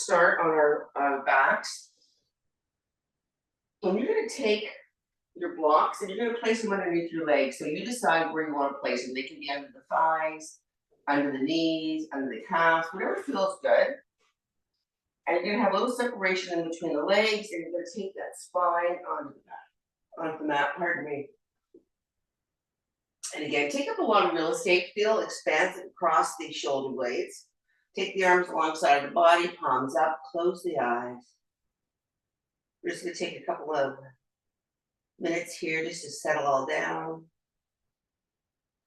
start on our backs. And you're going to take your blocks and you're going to place them underneath your legs. So you decide where you want to place them. They can be under the thighs, under the knees, under the calves, whatever feels good. And you're going to have a little separation in between the legs, and you're going to take that spine onto the mat, pardon me. And again, take up a lot of real estate, feel expansive across the shoulder blades. Take the arms alongside the body, palms up, close the eyes. We're just going to take a couple of minutes here just to settle all down,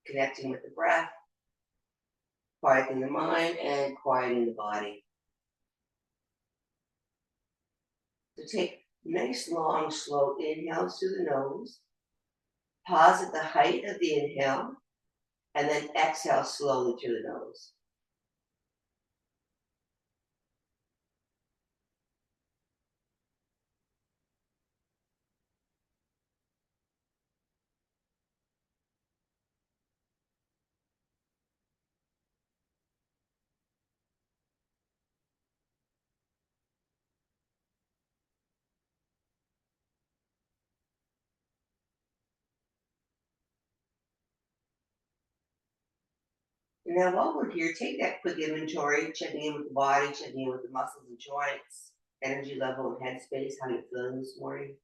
connecting with the breath, quieting the mind, and quieting the body. So take nice, long, slow inhales through the nose. Pause at the height of the inhale, and then exhale slowly through the nose. Now, while we're here, take that quick inventory, checking in with the body, checking in with the muscles and joints, energy level and headspace, how you're feeling this morning.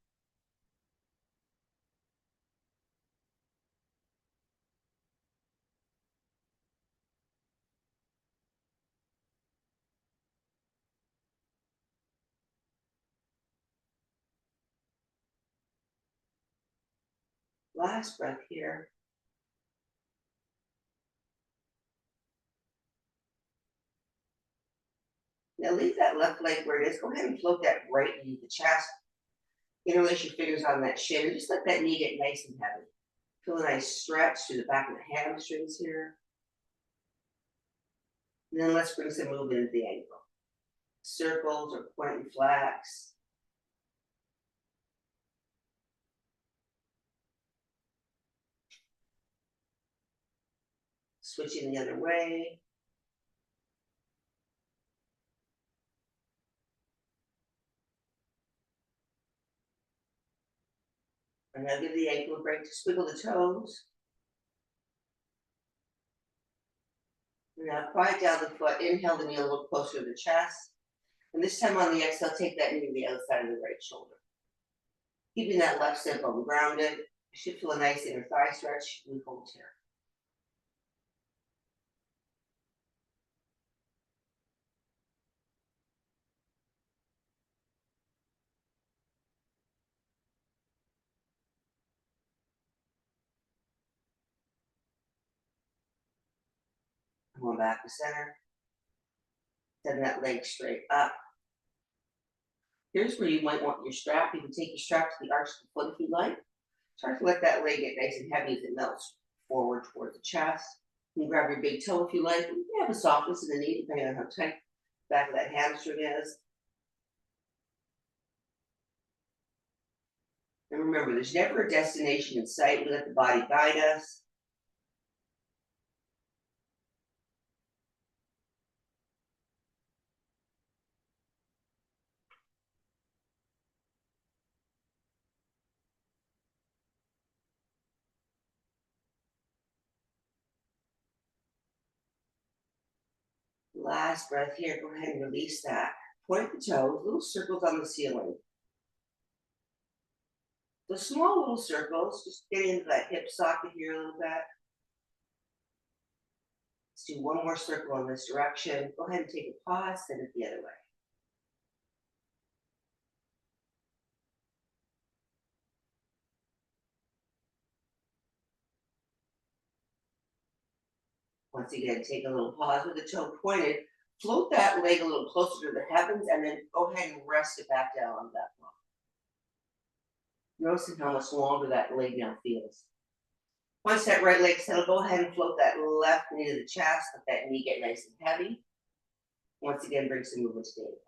Last breath here. Now leave that left leg where it is. Go ahead and float that right knee to the chest. Interlace your fingers on that shin and just let that knee get nice and heavy. Feel a nice stretch through the back of the hamstrings here. And then let's bring some movement into the ankle. Circles or point and flex. Switching the other way. And now give the ankle a break to squiggle the toes. Now quiet down the foot. Inhale the knee a little closer to the chest. And this time on the exhale, take that knee to the other side of the right shoulder. Keeping that left sit bone grounded. You should feel a nice inner thigh stretch. We hold here. Come on back to center. Send that leg straight up. Here's where you might want your strap. You can take your strap to the arch of the foot if you like. Start to let that leg get nice and heavy as it melts forward towards the chest. You can grab your big toe if you like. You can have a softness in the knee depending on how tight the back of that hamstring is. And remember, there's never a destination in sight. We let the body guide us. Last breath here. Go ahead and release that. Point the toes, little circles on the ceiling. The small little circles, just get into that hip socket here a little bit. Let's do one more circle in this direction. Go ahead and take a pause, send it the other way. Once again, take a little pause with the toe pointed. Float that leg a little closer to the heavens and then go ahead and rest it back down on that block. Noticing how much longer that leg now feels. Once that right leg settled, go ahead and float that left knee to the chest. Let that knee get nice and heavy. Once again, bring some movement to the ankle.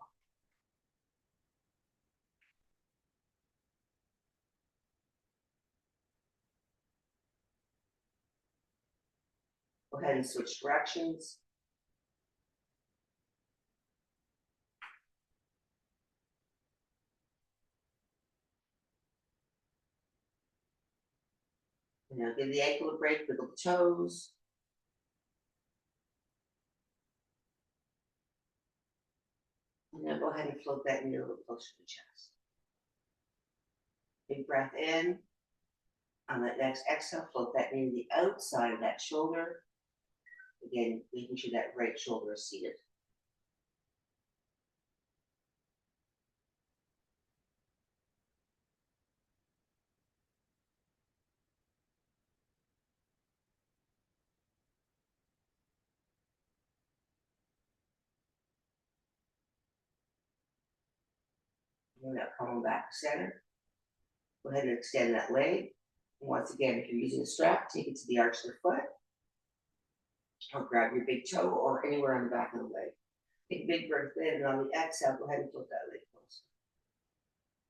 Go ahead and switch directions. Now give the ankle a break, wiggle the toes. And now go ahead and float that knee a little closer to the chest. Big breath in. On that next exhale, float that knee to the outside of that shoulder. Again, making sure that right shoulder is seated. And now coming back to center. Go ahead and extend that leg. And once again, if you're using a strap, take it to the arch of the foot. Or grab your big toe or anywhere on the back of the leg. Take a big breath in, and on the exhale, go ahead and float that leg closer.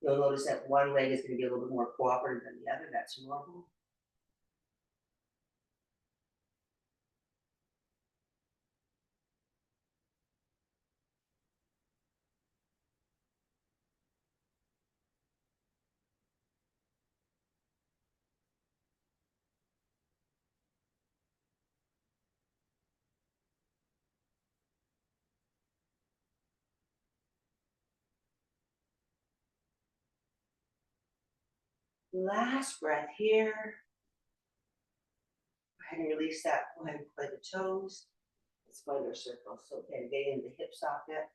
You'll notice that one leg is going to be a little bit more cooperative than the other. That's normal. Last breath here. Go ahead and release that. Go ahead and play the toes. Spider circle. So again, get into the hip socket.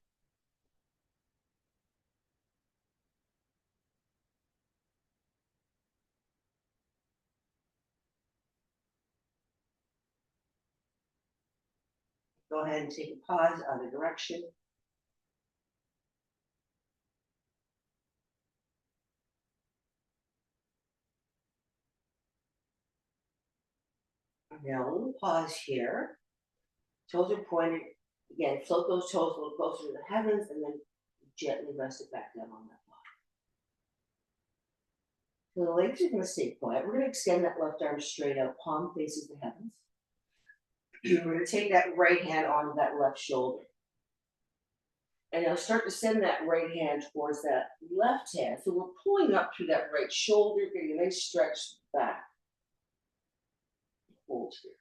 Go ahead and take a pause, other direction. Now a little pause here. Toes are pointed. Again, float those toes a little closer to the heavens and then gently rest it back down on that block. So the legs are going to stay quiet. We're going to extend that left arm straight out, palm faces the heavens. We're going to take that right hand onto that left shoulder. And now start to send that right hand towards that left hand. So we're pulling up through that right shoulder, getting a nice stretch back. Hold here.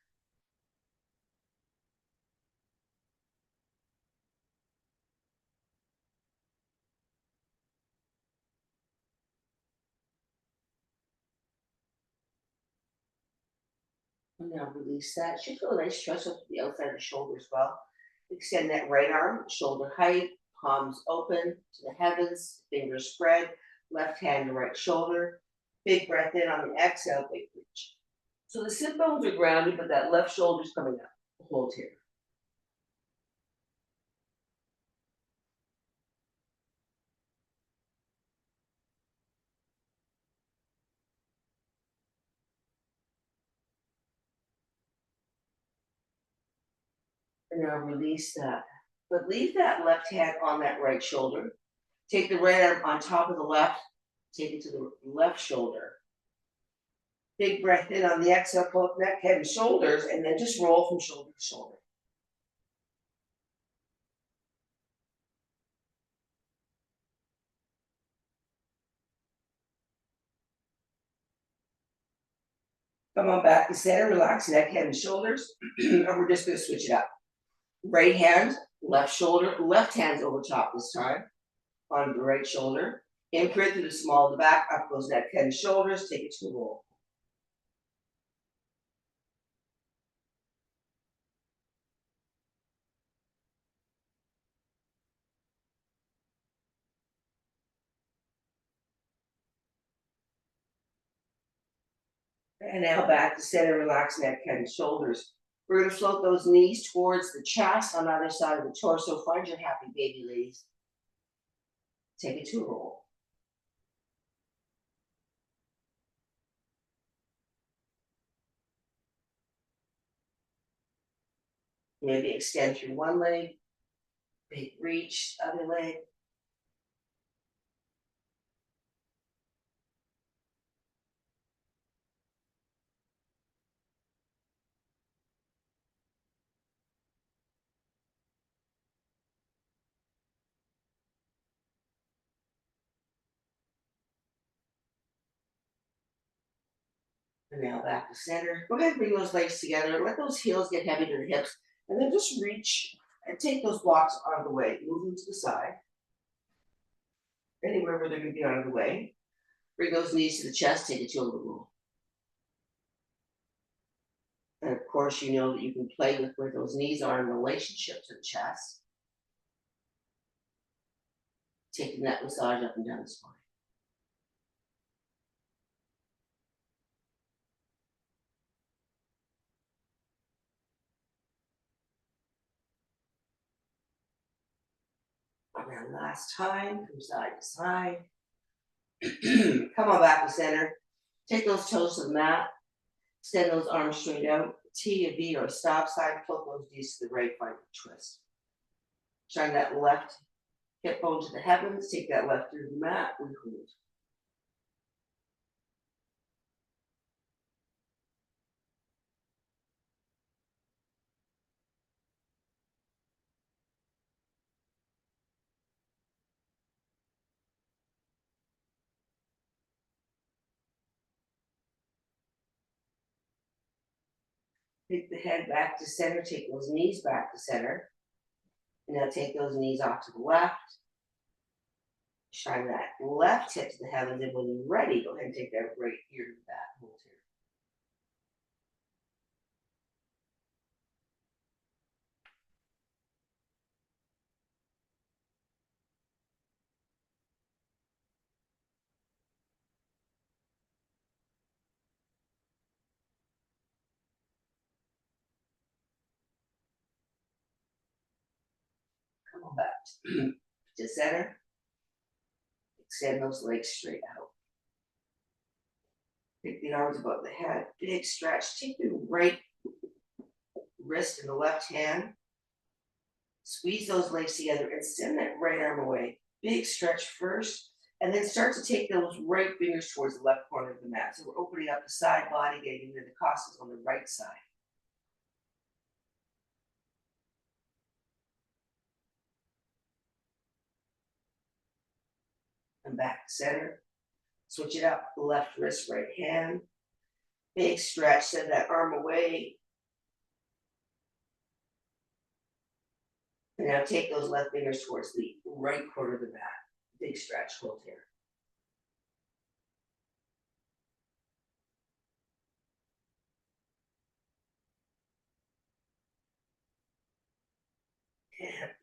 And now release that. Should feel a nice stretch up to the outside of the shoulder as well. Extend that right arm, shoulder height, palms open to the heavens, fingers spread, left hand to right shoulder. Big breath in on the exhale, big reach. So the sit bones are grounded, but that left shoulder's coming up. Hold here. And now release that. But leave that left hand on that right shoulder. Take the right arm on top of the left, take it to the left shoulder. Big breath in on the exhale, pull up neck, head, and shoulders, and then just roll from shoulder to shoulder. Come on back to center, relax neck, head, and shoulders. And we're just going to switch it up. Right hand, left shoulder, left hand's over top this time on the right shoulder. Imprint through the small of the back, up goes neck, head, and shoulders. Take it to the roll. And now back to center, relax neck, head, and shoulders. We're going to float those knees towards the chest on either side of the torso. Find your happy baby, ladies. Take it to a roll. Maybe extend through one leg, big reach, other leg. And now back to center. Go ahead and bring those legs together. Let those heels get heavy to the hips. And then just reach and take those blocks out of the way. Move them to the side. Anywhere where they're going to be out of the way. Bring those knees to the chest. Take it to a little roll. And of course, you know that you can play with where those knees are in relationship to the chest. Taking that massage up and down the spine. Around last time, from side to side. Come on back to center. Take those toes to the mat. Extend those arms straight out. T, a V, or a stop sign. Float those knees to the right, find a twist. Shine that left hip bone to the heavens. Take that left through the mat. We hold. Take the head back to center. Take those knees back to center. And now take those knees off to the left. Shine that left hip to the heavens. And when you're ready, go ahead and take that right ear to the back. Hold here. Come on back to center. Extend those legs straight out. Take the arms above the head. Big stretch. Take the right wrist in the left hand. Squeeze those legs together and send that right arm away. Big stretch first. And then start to take those right fingers towards the left corner of the mat. So we're opening up the side body, getting into the costas on the right side. And back to center. Switch it up. Left wrist, right hand. Big stretch. Send that arm away. And now take those left fingers towards the right corner of the mat. Big stretch. Hold here.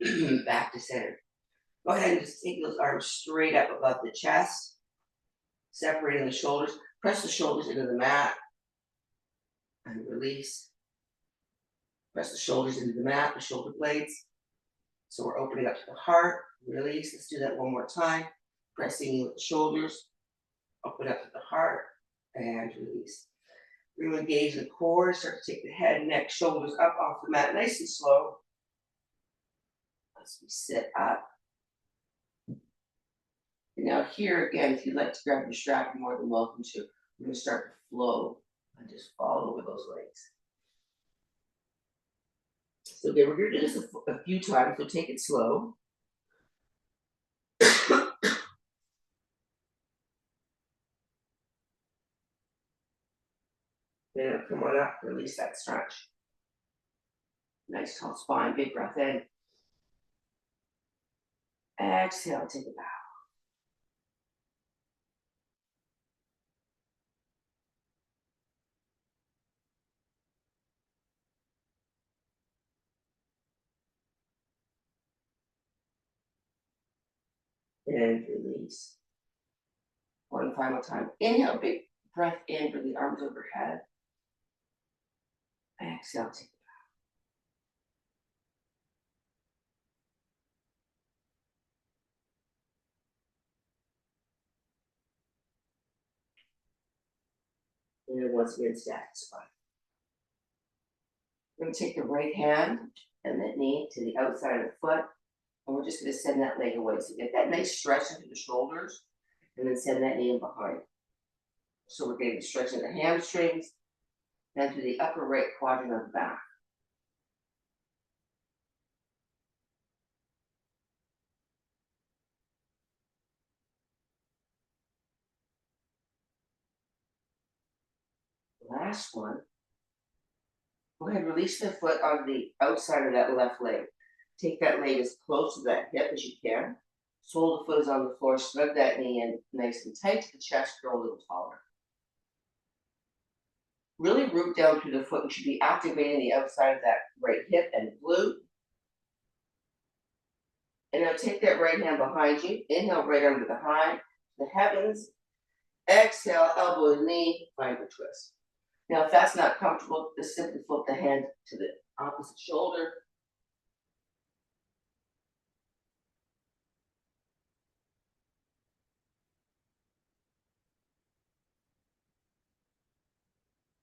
And back to center. Go ahead and just take those arms straight up above the chest, separating the shoulders. Press the shoulders into the mat and release. Press the shoulders into the mat, the shoulder blades. So we're opening up to the heart, release. Let's do that one more time. Pressing with the shoulders, open up to the heart, and release. Really engage the core, start to take the head, neck, shoulders up off the mat, nice and slow. As we sit up. And now here again, if you'd like to grab your strap, you're more than welcome to. We're going to start to flow and just follow with those legs. So again, we're going to do this a few times, so take it slow. Then come on up, release that stretch. Nice tall spine, big breath in. Exhale, take a bow. And release. One final time. Inhale, big breath in, bring the arms overhead. Exhale, take a bow. And then once again, stack the spine. We're going to take the right hand and that knee to the outside of the foot. And we're just going to send that leg away. So get that nice stretch into the shoulders and then send that knee in behind. So we're getting the stretch in the hamstrings, then to the upper right quadrant of the back. last one. Go ahead, release the foot on the outside of that left leg. Take that leg as close to that hip as you can. Sole of the foot is on the floor, snug that knee in nice and tight to the chest, grow a little taller. Really root down through the foot. We should be activating the outside of that right hip and glute. And now take that right hand behind you. Inhale right under the high, the heavens. Exhale, elbow to knee, find a twist. Now, if that's not comfortable, just simply flip the hand to the opposite shoulder.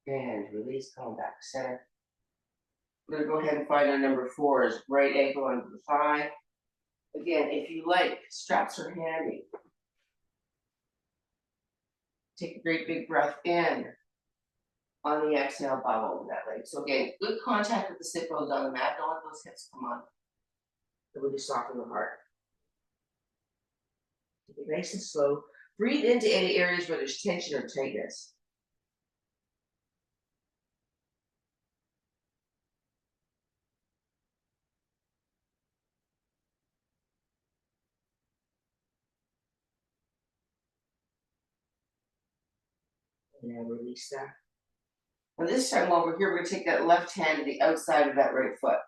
And release, come back to center. We're going to go ahead and find our number 4 is right ankle under the thigh. Again, if you like, straps are handy. Take a great big breath in. On the exhale, bow over that leg. So again, good contact with the sit bones on the mat. Don't let those hips come on. It really soften the heart. Take it nice and slow. Breathe into any areas where there's tension or tightness. And then release that. And this time while we're here, we're going to take that left hand to the outside of that right foot.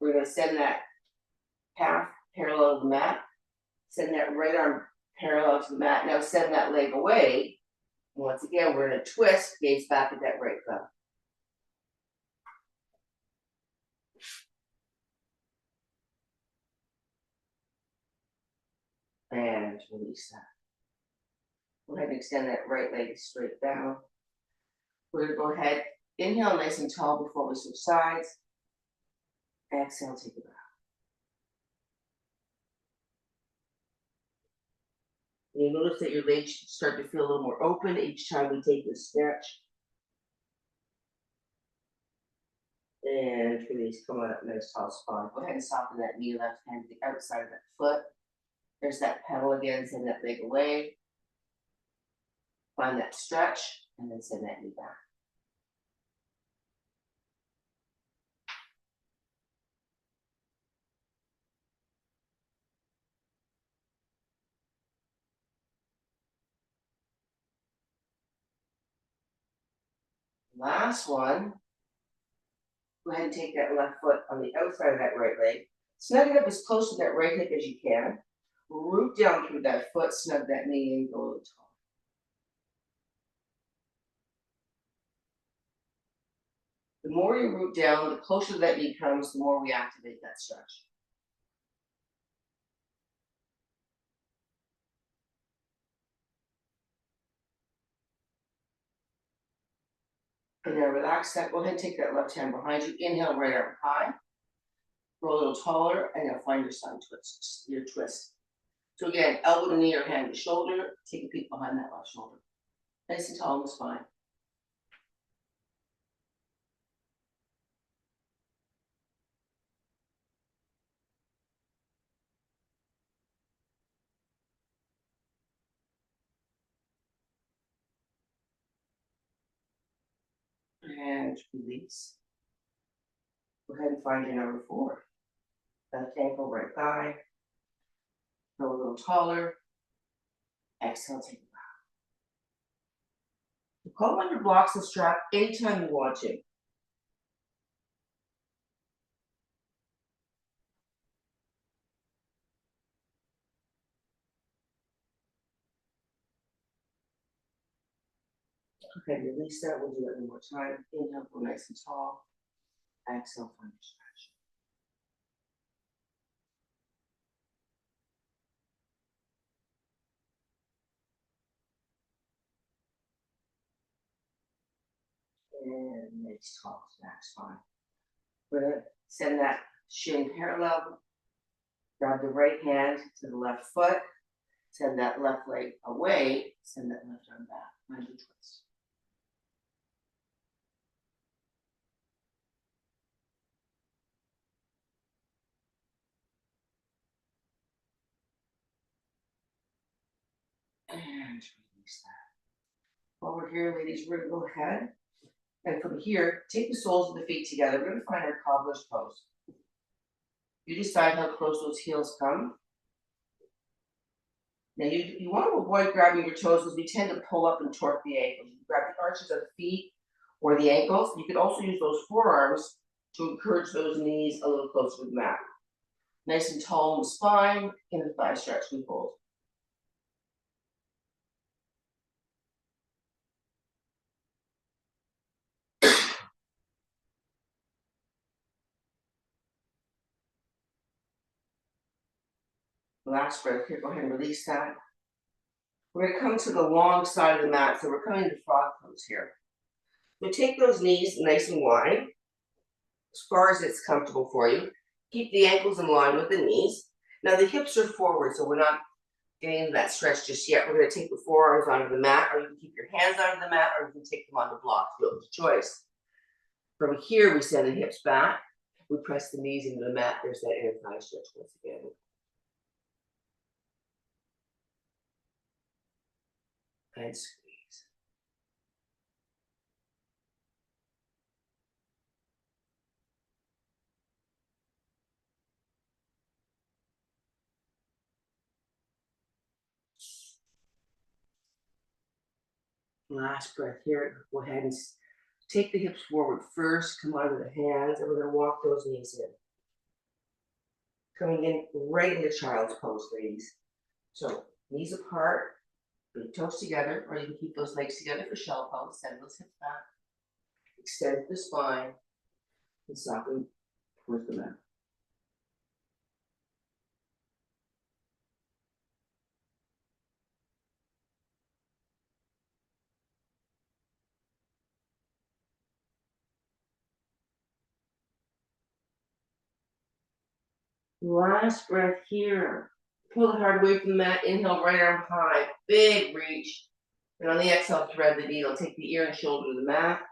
We're going to send that calf parallel to the mat. Send that right arm parallel to the mat. Now send that leg away. And once again, we're going to twist, gaze back at that right foot. And release that. Go ahead and extend that right leg straight down. We're going to go ahead, inhale nice and tall before we switch sides. Exhale, take it out. You notice that your legs should start to feel a little more open each time we take this stretch. And release, come on up, nice tall spine. Go ahead and soften that knee, left hand to the outside of that foot. There's that pedal again, send that leg away. Find that stretch, and then send that knee back. Last one. Go ahead and take that left foot on the outside of that right leg. Snug it up as close to that right hip as you can. Root down through that foot, snug that knee in, go a little tall. The more you root down, the closer that knee comes, the more we activate that stretch. And now relax that. Go ahead and take that left hand behind you. Inhale, right arm high. Grow a little taller, and now find your side twist, your twist. So again, elbow to knee or hand to shoulder. Take a peek behind that left shoulder. Nice and tall in the spine. And release. Go ahead and find your number 4. Left ankle, right thigh. Go a little taller. Exhale, take it back. Call on your blocks and strap anytime you want to. Okay, release that. We'll do that one more time. Inhale, go nice and tall. Exhale, find your stretch. And nice tall, that's fine. We're gonna send that shin parallel. Grab the right hand to the left foot. Send that left leg away. Send that left arm back. Find your twist. And release that. While we're here, ladies, we're gonna go ahead. And from here, take the soles of the feet together. We're gonna find our cobbler's pose. You decide how close those heels come. Now you want to avoid grabbing your toes because we tend to pull up and torque the ankles. You can grab the arches of the feet or the ankles. You could also use those forearms to encourage those knees a little closer to the mat. Nice and tall in the spine, in the thigh stretch we hold. Last breath here, go ahead and release that. We're gonna come to the long side of the mat, so we're coming to frog pose here. So take those knees nice and wide, as far as it's comfortable for you. Keep the ankles in line with the knees. Now the hips are forward, so we're not getting into that stretch just yet. We're gonna take the forearms onto the mat, or you can keep your hands onto the mat, or you can take them on the block, your choice. From here, we send the hips back. We press the knees into the mat. There's that inner thigh stretch once again. And squeeze. Last breath here. Go ahead and take the hips forward first. Come onto the hands, and we're going to walk those knees in. Coming in right into child's pose, ladies. So knees apart, big toes together, or you can keep those legs together for shell pose. Send those hips back. Extend the spine and soften towards the mat. Last breath here. Pull the heart away from the mat. Inhale, right arm high. Big reach. And on the exhale, thread the needle. Take the ear and shoulder to the mat.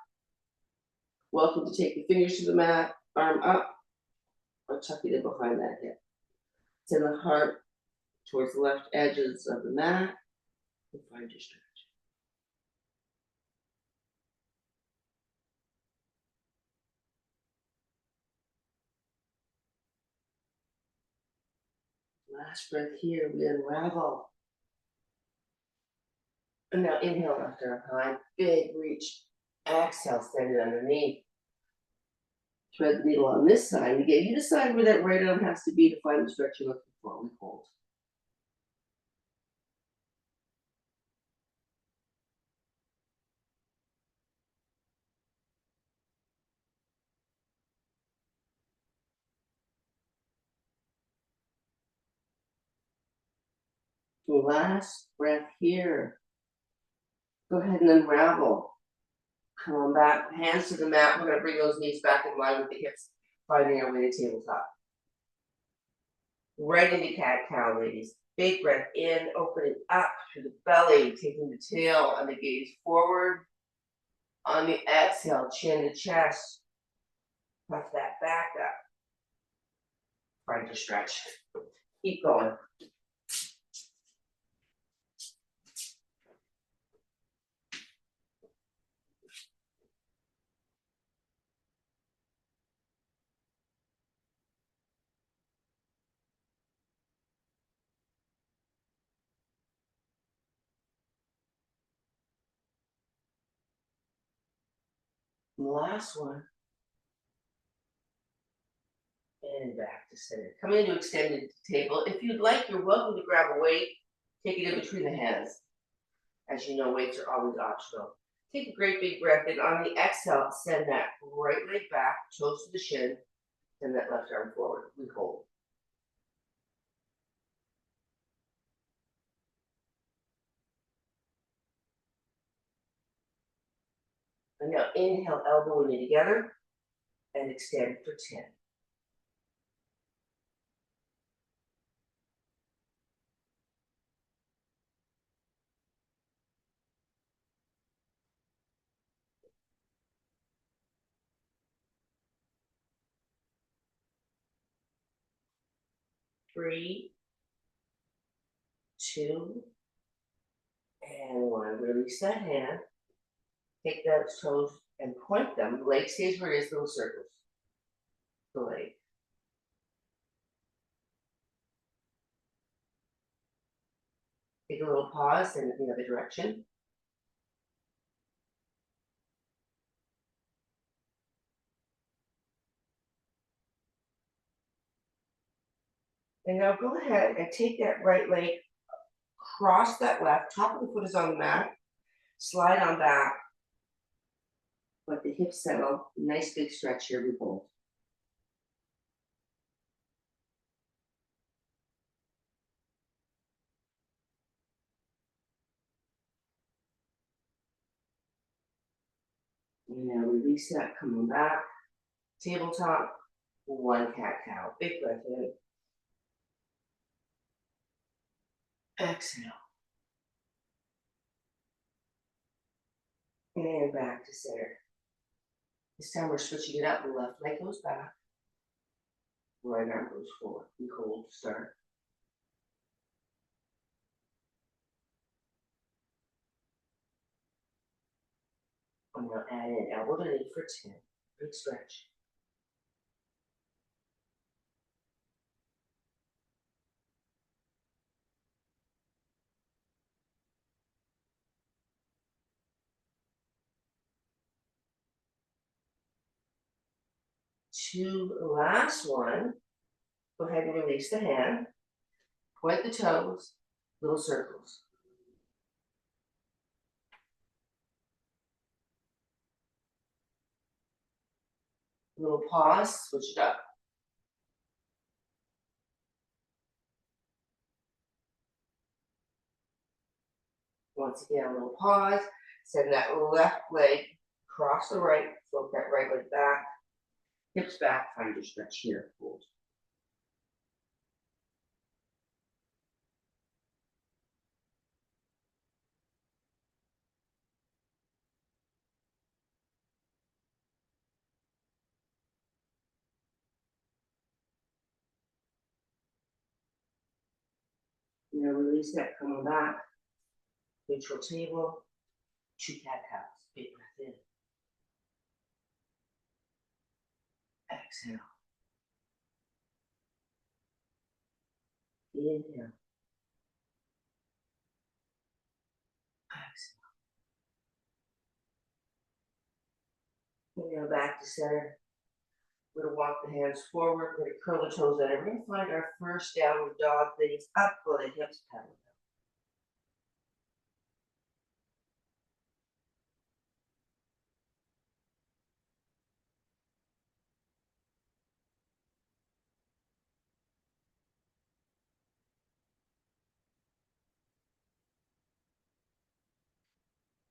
Welcome to take the fingers to the mat. Arm up. Or tuck it in behind that hip. Send the heart towards the left edges of the mat. And find your stretch. Last breath here. We unravel. And now inhale, left arm high. Big reach. Exhale, send it underneath. Thread the needle on this side. Again, you decide where that right arm has to be to find the stretch you're looking for. We hold. Last breath here. Go ahead and unravel. Come on back, hands to the mat. We're going to bring those knees back in line with the hips, finding our way to tabletop. Right into cat-cow, ladies. Big breath in, opening up through the belly, taking the tail and the gaze forward. On the exhale, chin to chest. Puff that back up. Find your stretch. Keep going. Last one. And back to center. Come into extended table. If you'd like, you're welcome to grab a weight. Take it in between the hands. As you know, weights are always optional. Take a great big breath in. On the exhale, send that right leg back, toes to the shin, and that left arm forward. We hold. And now inhale, elbow and knee together, and extend for 10. Three, two, and one. Release that hand. Take those toes and point them. The leg stays where it is, little circles. The leg. Take a little pause and in the other direction. And now go ahead and take that right leg, cross that left, top of the foot is on the mat, slide on back, let the hips settle, nice big stretch here, we hold. And now release that, come on back, tabletop, one cat-cow, big breath in. Exhale. And back to center. This time we're switching it up, the left leg goes back, right arm goes forward, we hold, start. I'm gonna add in elbow to knee for 10, big stretch. To the last one, go ahead and release the hand, point the toes, little circles. Little pause, switch it up. Once again, a little pause, send that left leg cross the right, float that right leg back, hips back, find your stretch here, hold. Now release that, come on back, neutral table, two cat-cows, big breath in. Exhale. Inhale. Exhale. And now back to center. We're gonna walk the hands forward, we're gonna curl the toes under. We're gonna find our first downward dog, legs up, pull the hips, pedal.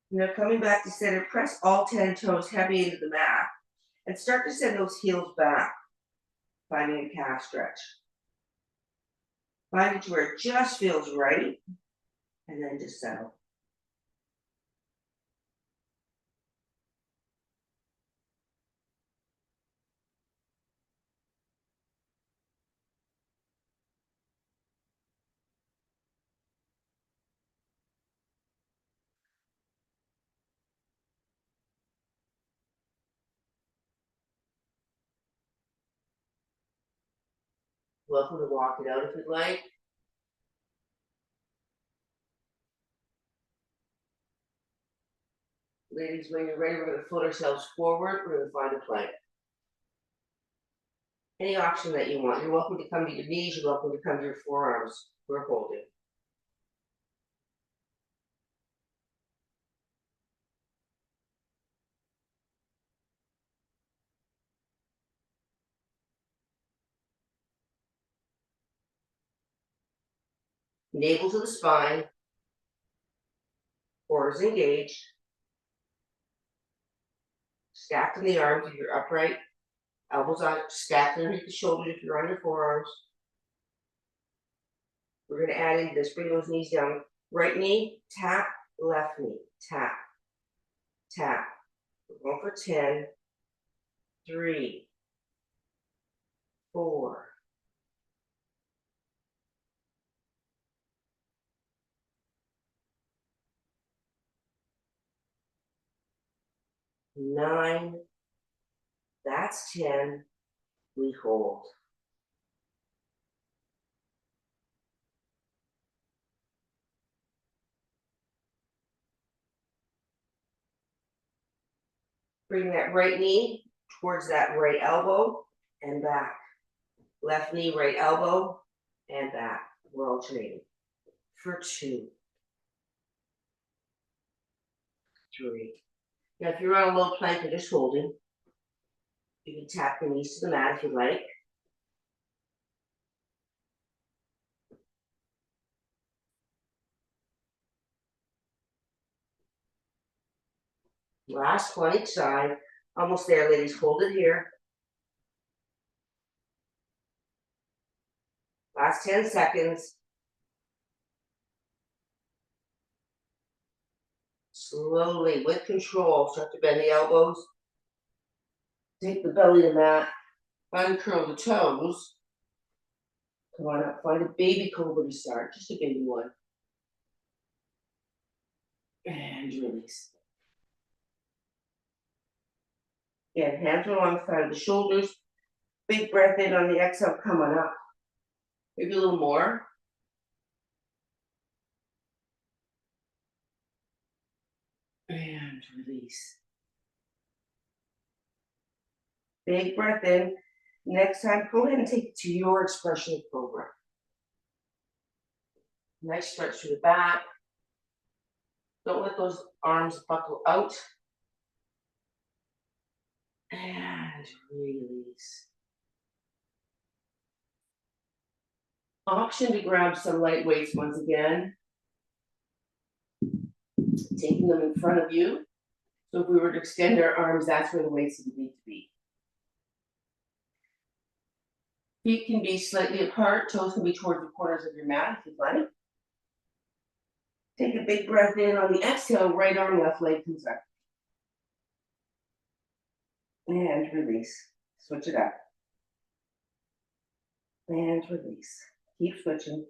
Now coming back to center, press all 10 toes heavy into the mat and start to send those heels back, finding a calf stretch. Find it to where it just feels right, and then just settle. Welcome to walk it out if you'd like. Ladies, when you're ready, we're going to float ourselves forward. We're going to find a plank. Any option that you want. You're welcome to come to your knees. You're welcome to come to your forearms. We're holding. Navel to the spine. Core is engaged. Stacked in the arms if you're upright. Elbows on, stacked underneath the shoulders if you're on your forearms. We're going to add in this, bring those knees down. Right knee, tap, left knee, tap, tap. We're going for 10, 3, 4, 9, that's 10, we hold. Bring that right knee towards that right elbow and back. Left knee, right elbow, and back. We're alternating. For 2, 3. Now, if you're on a low plank and just holding, you can tap your knees to the mat if you like. Last one each side. Almost there, ladies. Hold it here. Last 10 seconds. Slowly, with control, start to bend the elbows. Take the belly to the mat. Uncurl the toes. Come on up. Find a baby cobra to start. Just a baby one. And release. Again, hands are alongside of the shoulders. Big breath in on the exhale, come on up. Maybe a little more. And release. Big breath in. Next time, go ahead and take it to your expression of cobra. Nice stretch through the back. Don't let those arms buckle out. And release. Option to grab some light weights once again. Taking them in front of you. So if we were to extend our arms, that's where the weights would need to be. Feet can be slightly apart, toes can be towards the corners of your mat if you'd like. Take a big breath in on the exhale, right arm, left leg comes up. And release. Switch it up. And release. Keep switching.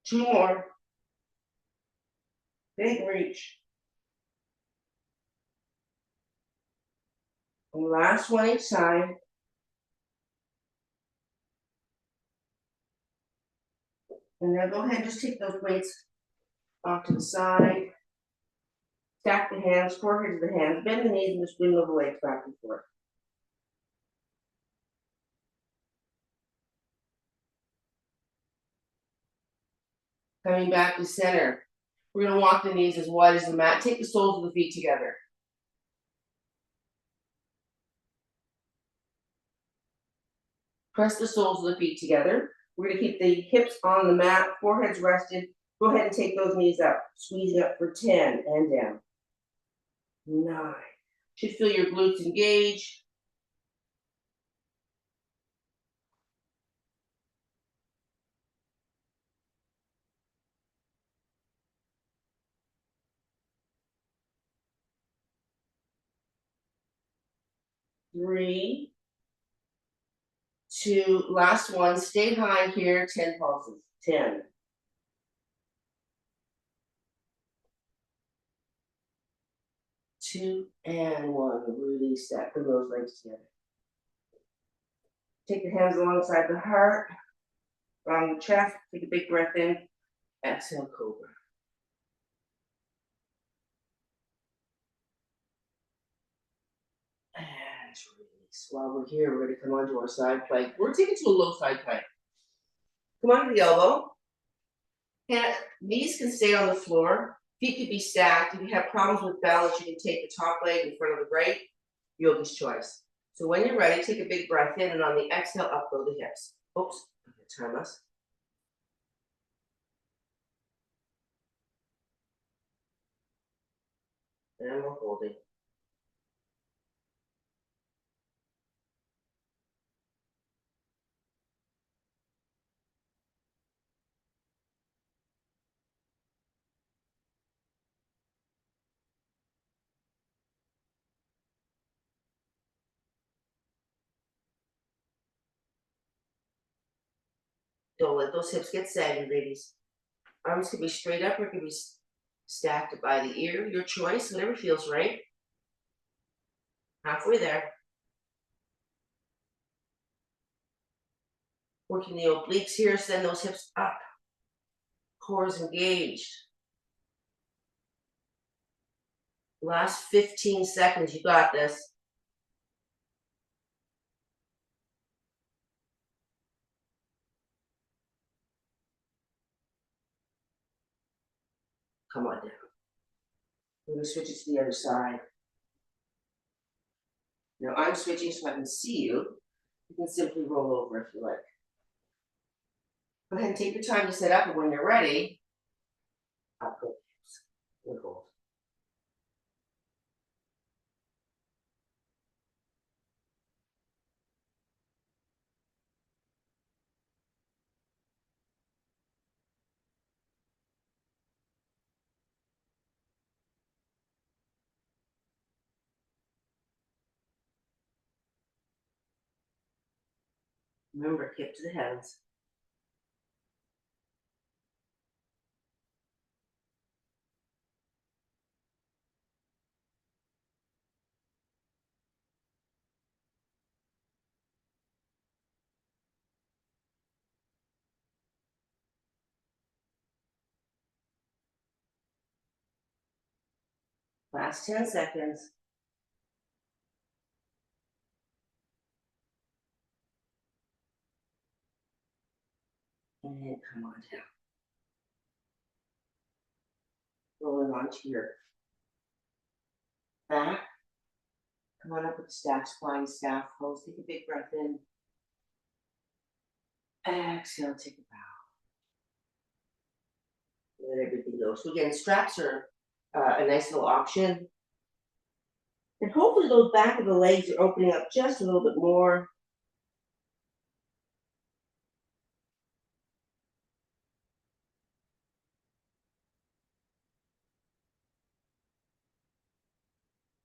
Two more. Big reach. And last one each side. And now go ahead and just take those weights off to the side. Stack the hands, forehead to the hands, bend the knees and just wiggle the legs back and forth. Coming back to center. We're going to walk the knees as wide as the mat. Take the soles of the feet together. Press the soles of the feet together. We're going to keep the hips on the mat, foreheads rested. Go ahead and take those knees up. Squeezing up for 10 and down. 9. Should feel your glutes engage. 3, 2, last one. Stay high here, 10 pulses. 10. 2 and 1. Release that. Bring those legs together. Take the hands alongside the heart, around the chest. Take a big breath in. Exhale, cobra. And release. While we're here, we're going to come onto our side plank. We're taking to a low side plank. Come onto the elbow. Knees can stay on the floor. Feet can be stacked. If you have problems with balance, you can take the top leg in front of the right. Yogi's choice. So when you're ready, take a big breath in, and on the exhale, up go the hips. Oops, I'm going to turn us. And we're holding. Don't let those hips get saggy, ladies. Arms can be straight up or can be stacked by the ear, your choice, whatever feels right. Halfway there. Working the obliques here, send those hips up. Core is engaged. Last 15 seconds, you got this. Come on down. We're gonna switch it to the other side. Now I'm switching so I can see you. You can simply roll over if you like. Go ahead and take your time to set up, and when you're ready, up go hips. Good hold. Remember, hip to the heavens. Last 10 seconds. And come on down. Rolling onto your back. Come on up with the staff spine, staff pose. Take a big breath in. Exhale, take a bow. Let everything go. So again, straps are a nice little option. And hopefully those back of the legs are opening up just a little bit more.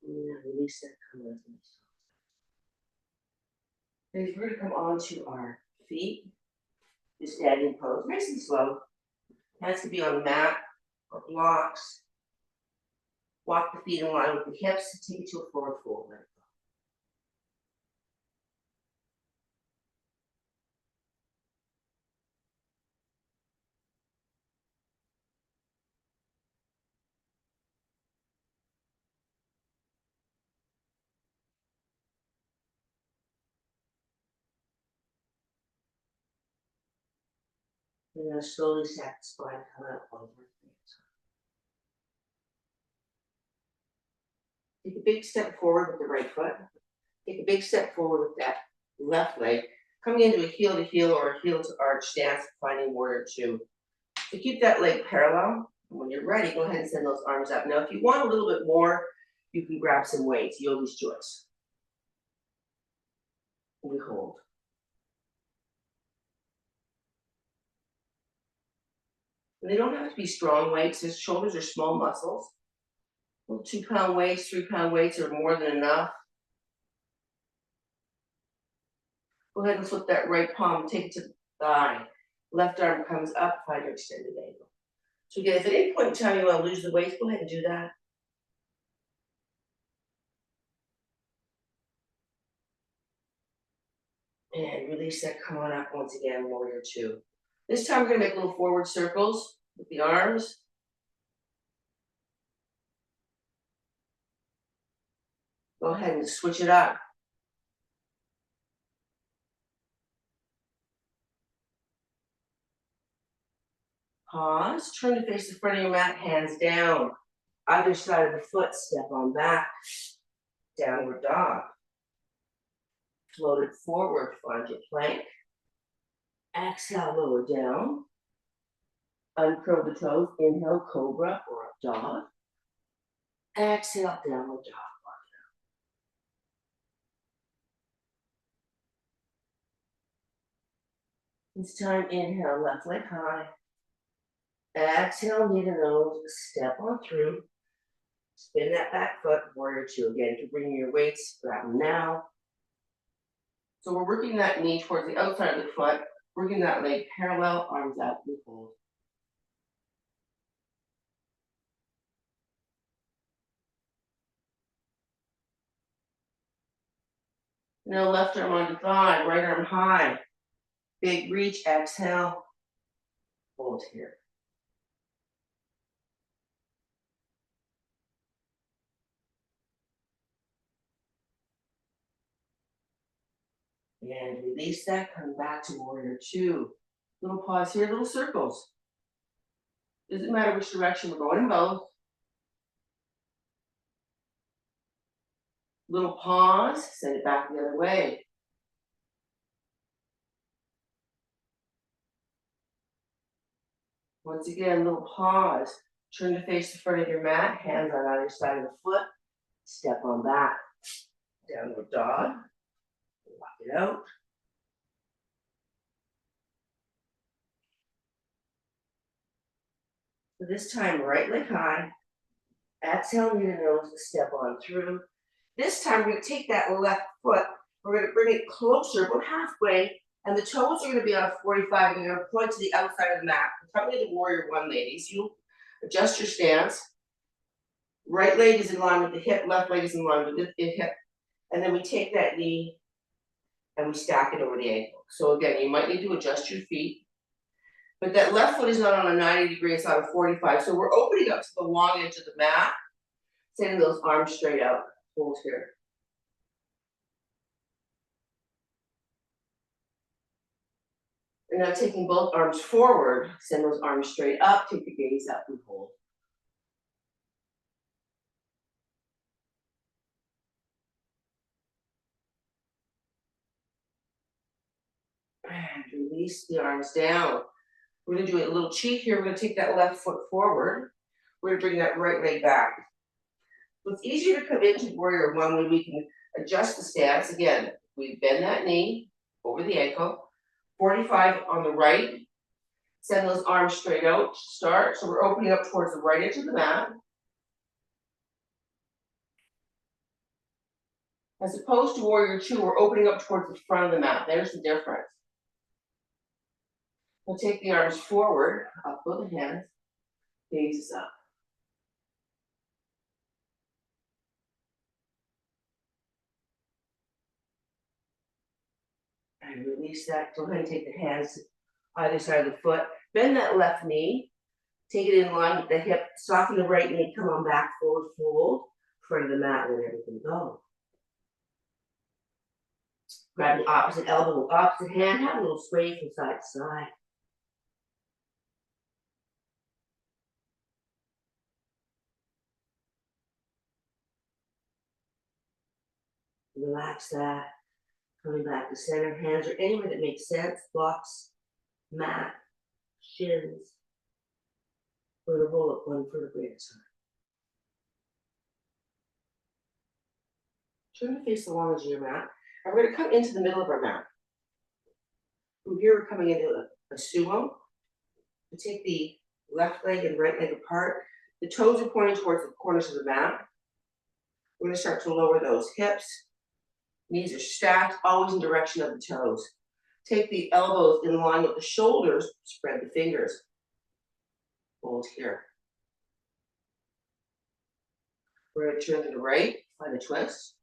And release that, come on. We're going to come onto our feet. Just standing pose, nice and slow. Hands can be on the mat or blocks. Walk the feet in line with the hips. Take it to a forward fold. Let it go. You're going to slowly stack the spine, come up over. Take a big step forward with the right foot. Take a big step forward with that left leg. Coming into a heel to heel or a heel to arch stance, finding warrior two. So keep that leg parallel. And when you're ready, go ahead and send those arms up. Now, if you want a little bit more, you can grab some weights, yogi's choice. We hold. And they don't have to be strong weights. His shoulders are small muscles. Little 2-pound weights, 3-pound weights are more than enough. Go ahead and flip that right palm, take it to the thigh. Left arm comes up, find your extended angle. So again, if at any point in time you want to lose the weight, go ahead and do that. And release that, come on up once again, warrior two. This time we're gonna make little forward circles with the arms. Go ahead and switch it up. Pause, turn to face the front of your mat, hands down. Either side of the foot, step on back. Downward dog. Float it forward, find your plank. Exhale, lower down. Uncurl the toes, inhale, cobra or up dog. Exhale, downward dog. This time, inhale, left leg high. Exhale, knee to nose, step on through. Spin that back foot, warrior two. Again, to bring your weights, grab them now. So we're working that knee towards the outside of the foot, working that leg parallel, arms out, and hold. Now left arm on the thigh, right arm high. Big reach, exhale. Hold here. And release that, come back to warrior two. Little pause here, little circles. Doesn't matter which direction, we're going in both. Little pause, send it back the other way. Once again, little pause. Turn to face the front of your mat, hands on either side of the foot. Step on back. Downward dog. Walk it out. So this time, right leg high. Exhale, knee to nose, step on through. This time, we're going to take that left foot. We're going to bring it closer, about halfway, and the toes are going to be on a 45, and you're going to point to the outside of the mat. We're coming into warrior one, ladies. You adjust your stance. Right leg is in line with the hip, left leg is in line with the hip. And then we take that knee and we stack it over the ankle. So again, you might need to adjust your feet. But that left foot is not on a 90 degree, it's on a 45. So we're opening up to the long edge of the mat, sending those arms straight out. Hold here. And now taking both arms forward, send those arms straight up, take the gaze up and hold. And release the arms down. We're gonna do a little cheat here. We're gonna take that left foot forward. We're gonna bring that right leg back. So it's easier to come into warrior one when we can adjust the stance. Again, we bend that knee over the ankle, 45 on the right, send those arms straight out to start. So we're opening up towards the right edge of the mat. As opposed to warrior two, we're opening up towards the front of the mat. There's the difference. We'll take the arms forward, up with the hands, gaze is up. And release that. Go ahead and take the hands either side of the foot. Bend that left knee. Take it in line with the hip. Soften the right knee. Come on back, forward fold. Front of the mat, let everything go. Grab the opposite elbow, opposite hand. Have a little sway from side to side. Relax that. Coming back to center. Hands are anywhere that makes sense. Blocks, mat, shins. We're going to roll up one vertebrae at a time. Turn to face the long edge of your mat. And we're going to come into the middle of our mat. From here, we're coming into a sumo. We take the left leg and right leg apart. The toes are pointing towards the corners of the mat. We're going to start to lower those hips. Knees are stacked, always in direction of the toes. Take the elbows in line with the shoulders, spread the fingers. Hold here. We're going to turn to the right, find a twist.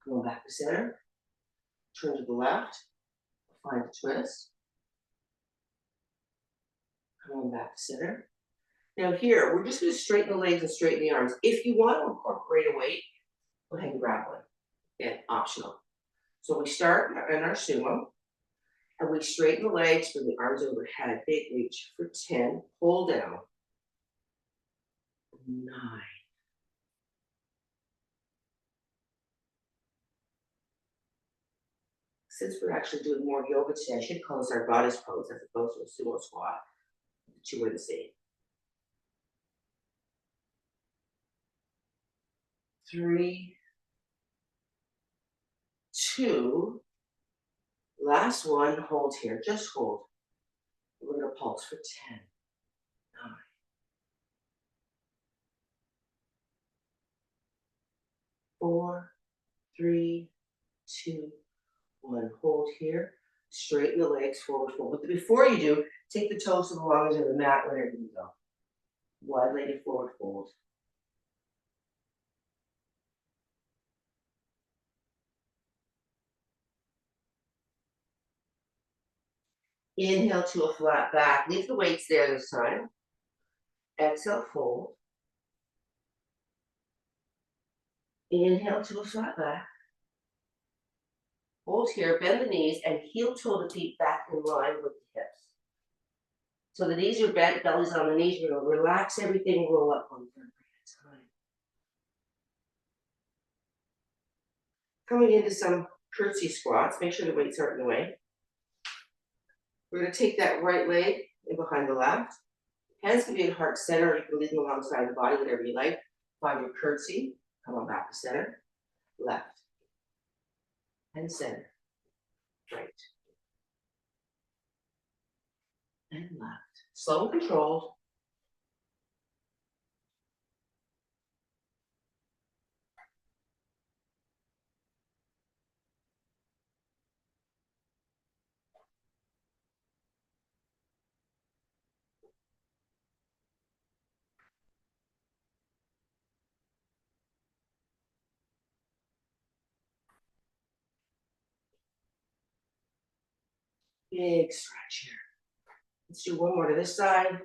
Come on back to center. Turn to the left, find a twist. Come on back to center. Now here, we're just going to straighten the legs and straighten the arms. If you want to incorporate a weight, go ahead and grab one. Again, optional. So we start in our sumo, and we straighten the legs, bring the arms overhead, big reach for 10, pull down, 9. Since we're actually doing more yoga today, I should call this our goddess pose as opposed to a sumo squat. The two are the same. 3, 2. Last one, hold here, just hold. We're gonna pulse for 10, 9, 4, 3, 2, 1. Hold here. Straighten the legs, forward fold. But before you do, take the toes to the longest of the mat wherever you go. Wide-legged forward fold. Inhale to a flat back. Leave the weights there this time. Exhale, fold. Inhale to a flat back. Hold here, bend the knees, and heel toe the feet back in line with the hips. So the knees are bent, belly's on the knees. You're gonna relax everything, roll up one third at a time. Coming into some curtsy squats, make sure the weights aren't in the way. We're gonna take that right leg in behind the left. Hands can be in heart center, or you can leave them alongside the body, whatever you like. Find your curtsy, come on back to center, left, and center, right, and left. Slow and controlled. Big stretch here. Let's do one more to this side,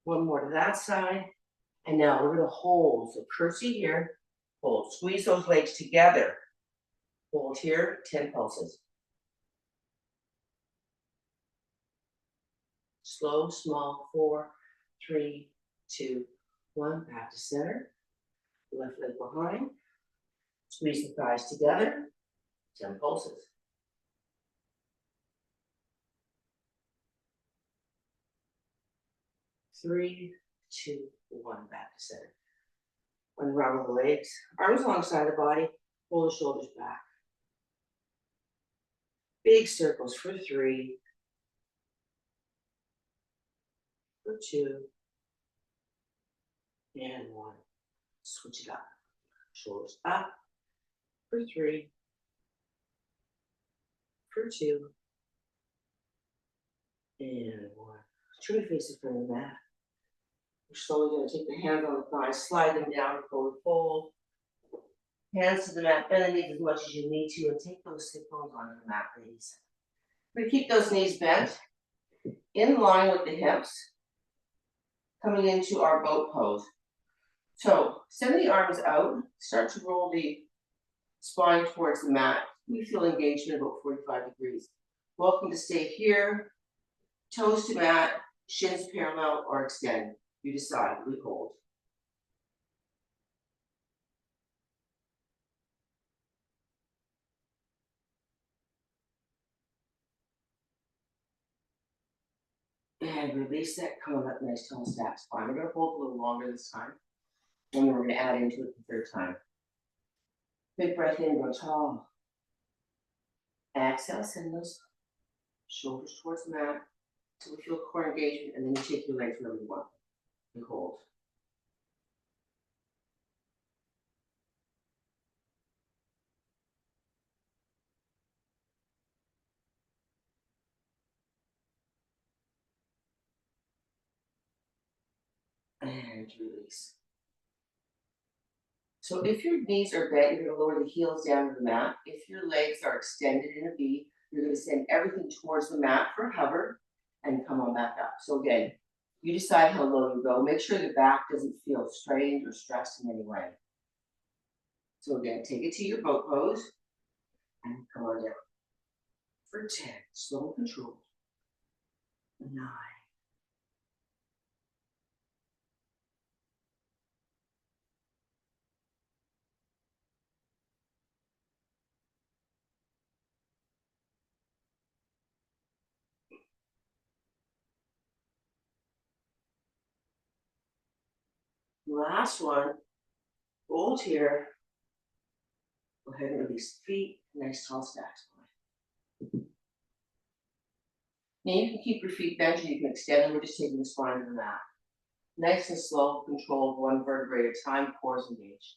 one more to that side. And now we're gonna hold, so curtsy here, hold, squeeze those legs together. Hold here, 10 pulses. Slow, small, 4, 3, 2, 1, back to center. Left leg behind. Squeeze the thighs together, 10 pulses. Three, 2, 1, back to center. Unravel the legs, arms alongside the body, pull the shoulders back. Big circles for 3, for 2, and 1. Switch it up. Shoulders up, for 3, for 2, and 1. Turn your face in front of the mat. We're slowly going to take the hands on the thighs, slide them down, forward fold. Hands to the mat, bend the knees as much as you need to, and take those hip bones onto the mat, ladies. We're going to keep those knees bent, in line with the hips, coming into our boat pose. So send the arms out, start to roll the spine towards the mat. We feel engagement about 45 degrees. Welcome to stay here, toes to mat, shins parallel, or extend. You decide, we hold. And release that, come on up, nice tall stack spine. We're gonna hold a little longer this time. And then we're gonna add into it the third time. Big breath in, go tall. Exhale, send those shoulders towards the mat. So we feel core engagement, and then you take your legs wherever you want. You hold. And release. So if your knees are bent, you're gonna lower the heels down to the mat. If your legs are extended in a V, you're gonna send everything towards the mat for hover and come on back up. So again, you decide how low you go. Make sure the back doesn't feel strained or stressed in any way. So again, take it to your boat pose and come on down. For 10, slow and controlled. 9. Last one. Hold here. Go ahead and release the feet, nice tall stack spine. Now you can keep your feet bent, you can extend them, we're just taking the spine to the mat. Nice and slow, controlled, one vertebrae at a time, cores engaged.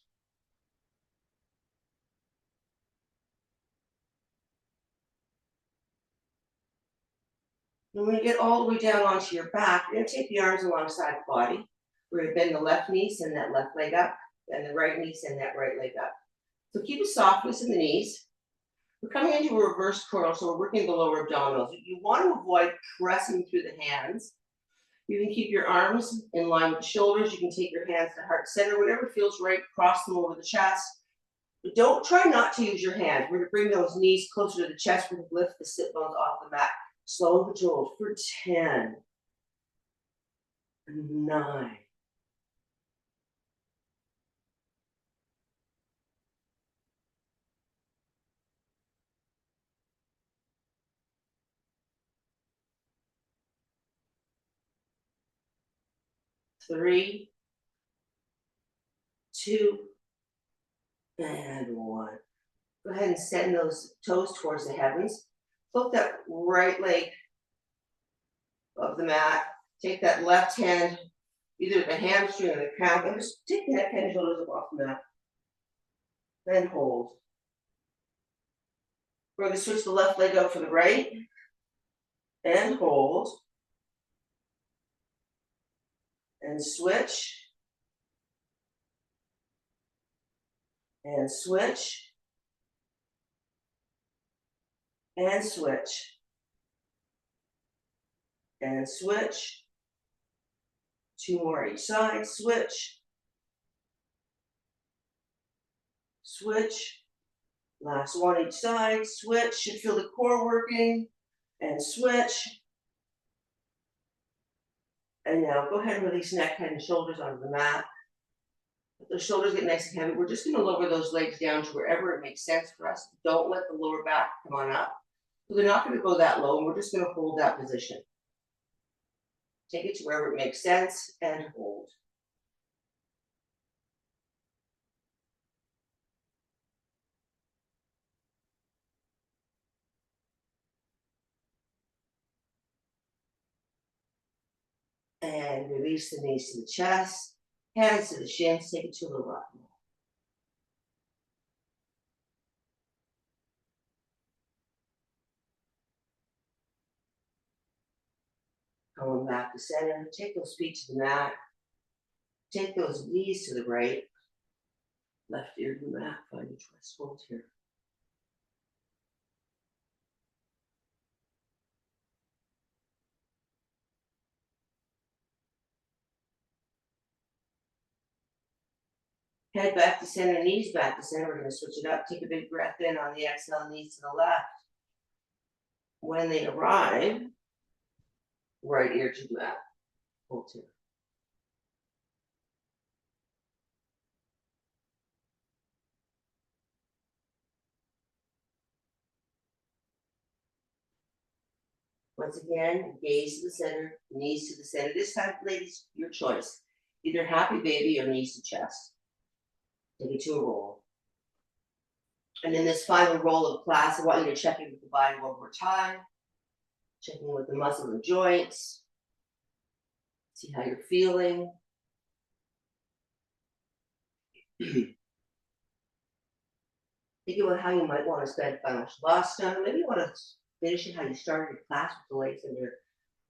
And when you get all the way down onto your back, you're gonna take the arms alongside the body. We're gonna bend the left knee, send that left leg up, and the right knee, send that right leg up. So keep a softness in the knees. We're coming into a reverse curl, so we're working the lower abdominals. You want to avoid pressing through the hands. You can keep your arms in line with the shoulders. You can take your hands to heart center, whatever feels right, cross them over the chest. But don't try not to use your hands. We're gonna bring those knees closer to the chest. We're gonna lift the sit bones off the mat. Slow and controlled for 10, 9, 3, 2, and 1. Go ahead and send those toes towards the heavens. Float that right leg of the mat. Take that left hand, either the hamstring or the calf, and just take the neck, head, and shoulders up off the mat. Then hold. We're going to switch the left leg out for the right. And hold. And switch. And switch. And switch. And switch. 2 more each side. Switch. Switch. Last one each side. Switch. Should feel the core working. And switch. And now go ahead and release neck, head, and shoulders onto the mat. Let those shoulders get nice and heavy. We're just going to lower those legs down to wherever it makes sense for us. Don't let the lower back come on up. So they're not going to go that low, and we're just going to hold that position. Take it to wherever it makes sense and hold. And release the knees to the chest, hands to the shins, take it to the rock. Going back to center, take those feet to the mat. Take those knees to the right. Left ear to the mat, find your twist, hold here. Head back to center, knees back to center. We're going to switch it up. Take a big breath in on the exhale, knees to the left. When they arrive, right ear to the mat. Hold here. Once again, gaze to the center, knees to the center. This time, ladies, your choice. Either happy baby or knees to chest. Take it to a roll. And in this final roll of class, I want you to check in with the body one more time. Checking with the muscle and joints. See how you're feeling. Think about how you might want to spend final Shavasana. Maybe you want to finish it how you started your class with the legs and you're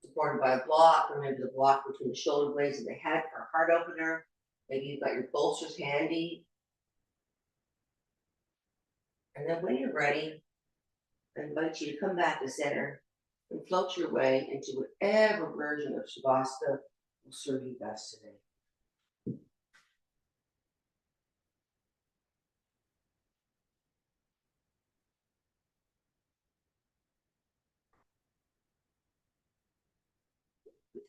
supported by a block, or maybe the block between the shoulder blades and the head for a heart opener. Maybe you've got your bolsters handy. And then when you're ready, I invite you to come back to center and float your way into whatever version of Shavasana will serve you best today.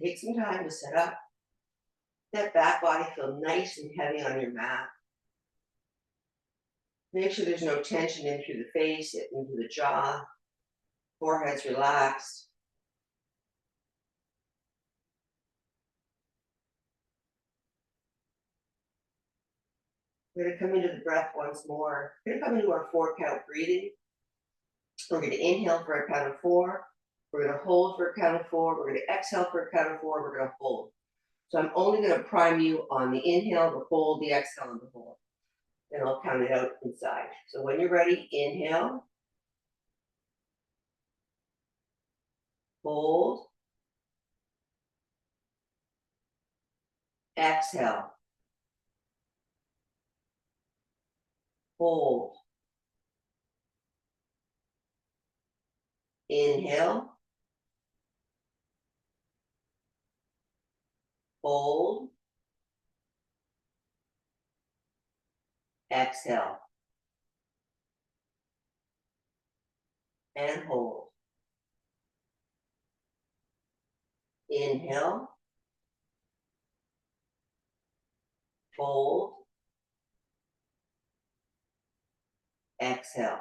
Take some time to set up. That back body feel nice and heavy on your mat. Make sure there's no tension in through the face, into the jaw. Forehead's relaxed. We're gonna come into the breath once more. We're gonna come into our 4-count breathing. We're gonna inhale for a count of 4. We're gonna hold for a count of 4. We're gonna exhale for a count of 4. We're gonna hold. So I'm only gonna prime you on the inhale, the hold, the exhale, and the hold. Then I'll count it out inside. So when you're ready, inhale. Hold. Exhale. Hold. Inhale. Hold. Exhale. And hold. Inhale. Hold. Exhale.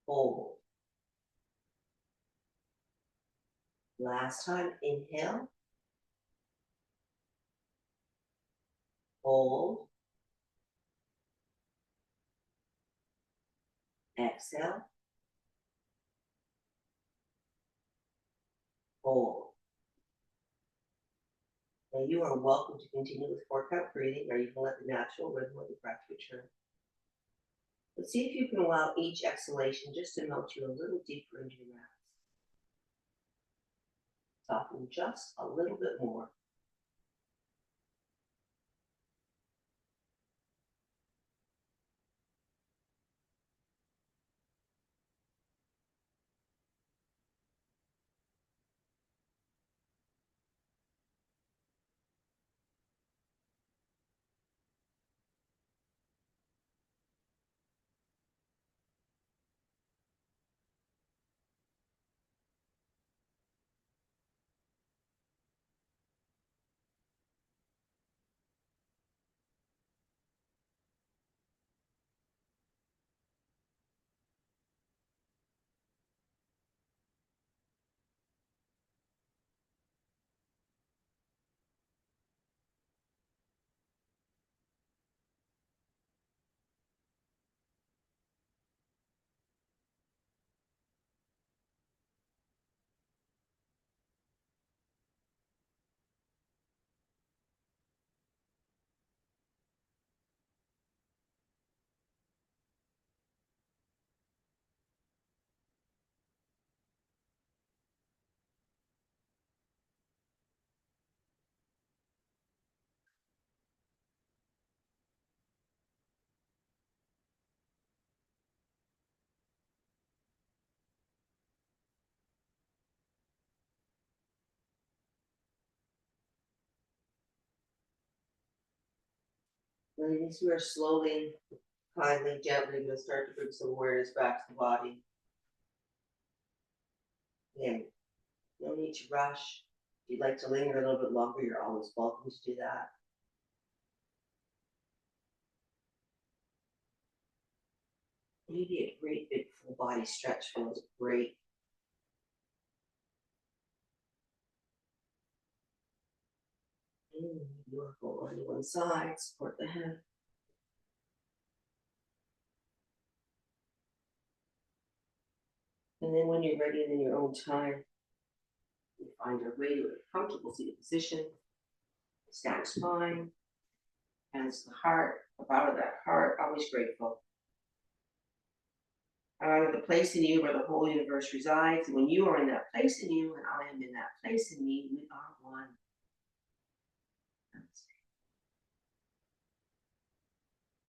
Hold. Last time, inhale. Hold. Exhale. Hold. Now you are welcome to continue with 4-count breathing, or you can let the natural rhythm of the breath return. Let's see if you can allow each exhalation just to melt you a little deeper into your breath. Soften just a little bit more. Ladies, we are slowly, kindly, gently going to start to bring some awareness back to the body. Again, no need to rush. If you'd like to linger a little bit longer, you're always welcome to do that. Maybe a great big full body stretch feels great. You are going on one side, support the head. And then when you're ready in your own time, you find your way to a comfortable seated position. Stack spine, hands to the heart, up out of that heart, always grateful. Out of the place in you where the whole universe resides. And when you are in that place in you and I am in that place in me, we are one.